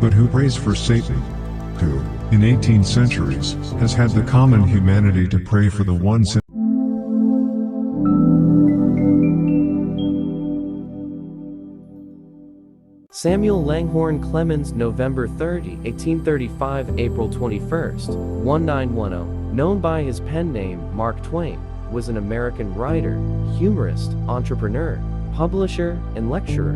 But who prays for Satan? Who, in 18 centuries, has had the common humanity to pray for the one sin? Samuel Langhorne Clemens, November 30, 1835, April 21st, 1910, known by his pen name Mark Twain, was an American writer, humorist, entrepreneur, publisher, and lecturer.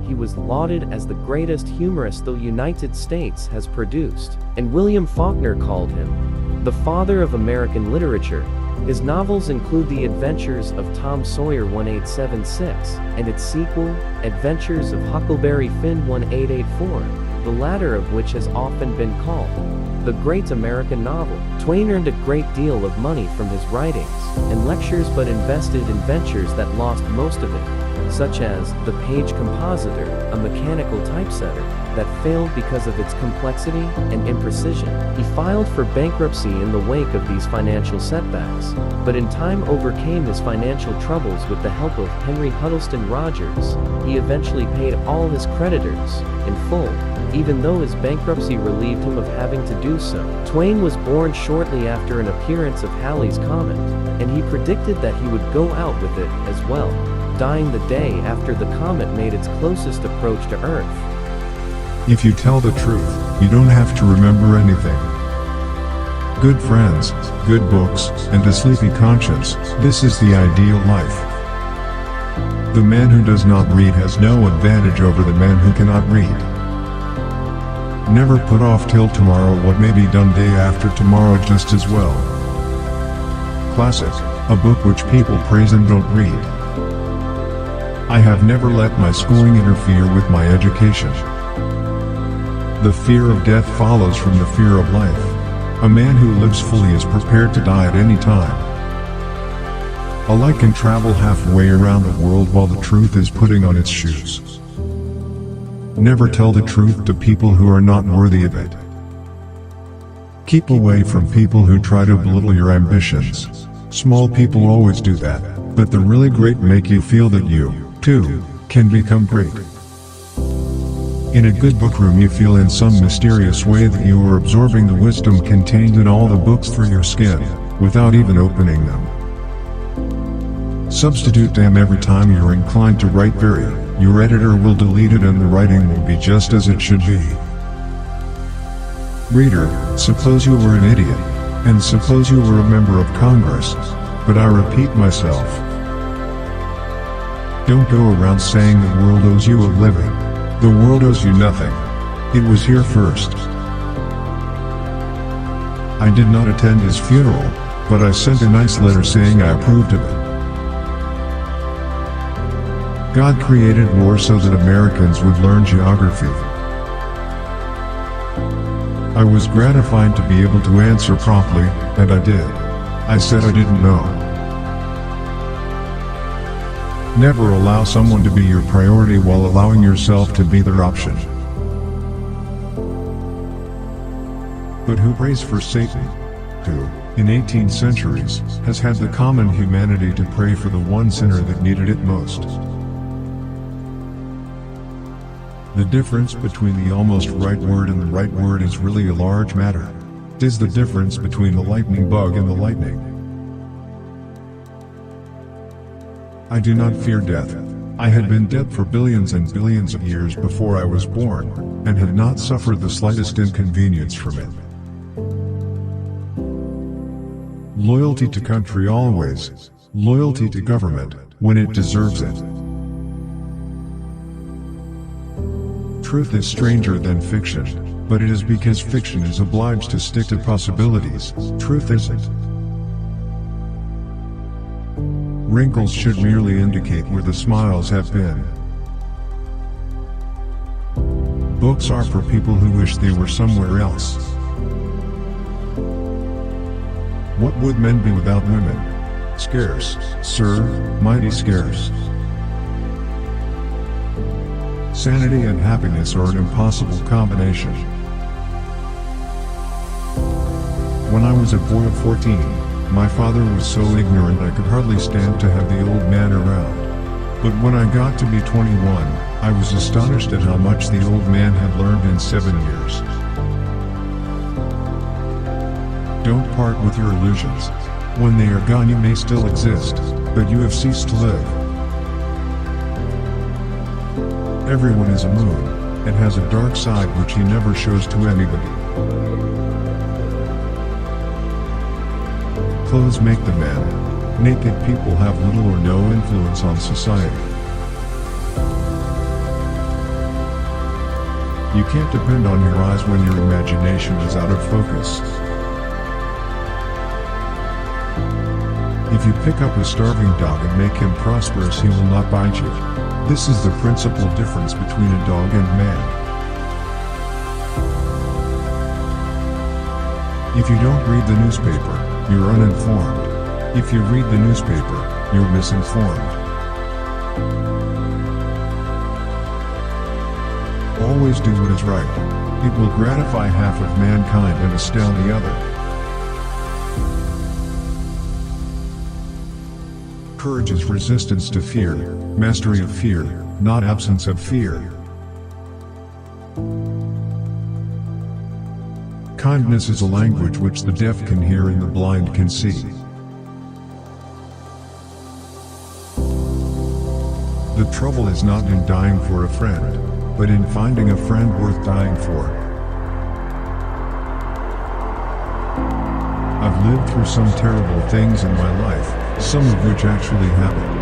He was lauded as the greatest humorist the United States has produced, and William Faulkner called him the father of American literature. His novels include The Adventures of Tom Sawyer 1876 and its sequel, Adventures of Huckleberry Finn 1884, the latter of which has often been called the Great American Novel. Twain earned a great deal of money from his writings and lectures, but invested in ventures that lost most of it, such as the Page Compositor, a mechanical typesetter that failed because of its complexity and imprecision. He filed for bankruptcy in the wake of these financial setbacks, but in time overcame his financial troubles with the help of Henry Huddleston Rogers. He eventually paid all his creditors in full, even though his bankruptcy relieved him of having to do so. Twain was born shortly after an appearance of Halley's Comet, and he predicted that he would go out with it as well, dying the day after the comet made its closest approach to Earth. If you tell the truth, you don't have to remember anything. Good friends, good books, and a sleepy conscience, this is the ideal life. The man who does not read has no advantage over the man who cannot read. Never put off till tomorrow what may be done day after tomorrow just as well. Classic, a book which people praise and don't read. I have never let my schooling interfere with my education. The fear of death follows from the fear of life. A man who lives fully is prepared to die at any time. A light can travel halfway around the world while the truth is putting on its shoes. Never tell the truth to people who are not worthy of it. Keep away from people who try to belittle your ambitions. Small people always do that, but the really great make you feel that you, too, can become great. In a good book room you feel in some mysterious way that you are absorbing the wisdom contained in all the books through your skin, without even opening them. Substitute damn every time you're inclined to write very. Your editor will delete it and the writing will be just as it should be. Reader, suppose you were an idiot, and suppose you were a member of Congress, but I repeat myself. Don't go around saying the world owes you a living. The world owes you nothing. It was here first. I did not attend his funeral, but I sent a nice letter saying I approved of it. God created war so that Americans would learn geography. I was gratified to be able to answer promptly, and I did. I said I didn't know. Never allow someone to be your priority while allowing yourself to be their option. But who prays for Satan? Who, in 18 centuries, has had the common humanity to pray for the one sinner that needed it most? The difference between the almost right word and the right word is really a large matter. It is the difference between the lightning bug and the lightning. I do not fear death. I had been dead for billions and billions of years before I was born, and had not suffered the slightest inconvenience from it. Loyalty to country always, loyalty to government, when it deserves it. Truth is stranger than fiction, but it is because fiction is obliged to stick to possibilities, truth isn't. Wrinkles should merely indicate where the smiles have been. Books are for people who wish they were somewhere else. What would men be without women? Scarce, sir, mighty scarce. Sanity and happiness are an impossible combination. When I was a boy of 14, my father was so ignorant I could hardly stand to have the old man around. But when I got to be 21, I was astonished at how much the old man had learned in 7 years. Don't part with your illusions. When they are gone you may still exist, but you have ceased to live. Everyone is a moon, and has a dark side which he never shows to anybody. Clothes make the man. Naked people have little or no influence on society. You can't depend on your eyes when your imagination is out of focus. If you pick up a starving dog and make him prosperous, he will not bite you. This is the principal difference between a dog and man. If you don't read the newspaper, you're uninformed. If you read the newspaper, you're misinformed. Always do what is right. It will gratify half of mankind and astound the other. Courage is resistance to fear, mastery of fear, not absence of fear. Kindness is a language which the deaf can hear and the blind can see. The trouble is not in dying for a friend, but in finding a friend worth dying for. I've lived through some terrible things in my life, some of which actually happened.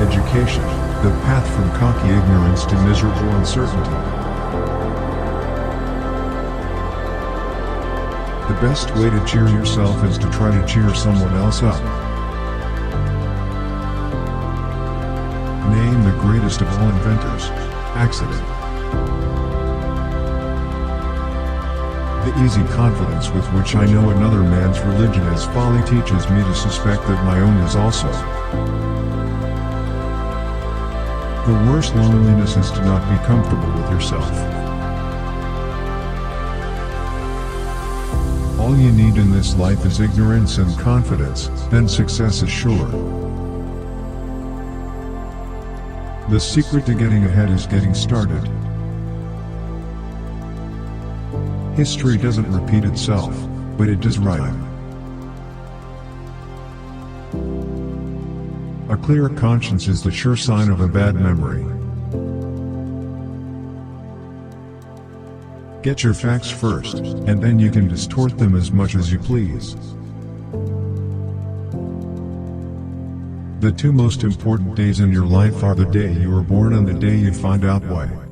Education, the path from cocky ignorance to miserable uncertainty. The best way to cheer yourself is to try to cheer someone else up. Name the greatest of all inventors. Accident. The easy confidence with which I know another man's religion is folly teaches me to suspect that my own is also. The worst loneliness is to not be comfortable with yourself. All you need in this life is ignorance and confidence, then success is sure. The secret to getting ahead is getting started. History doesn't repeat itself, but it does rhyme. A clear conscience is the sure sign of a bad memory. Get your facts first, and then you can distort them as much as you please. The two most important days in your life are the day you were born and the day you find out why.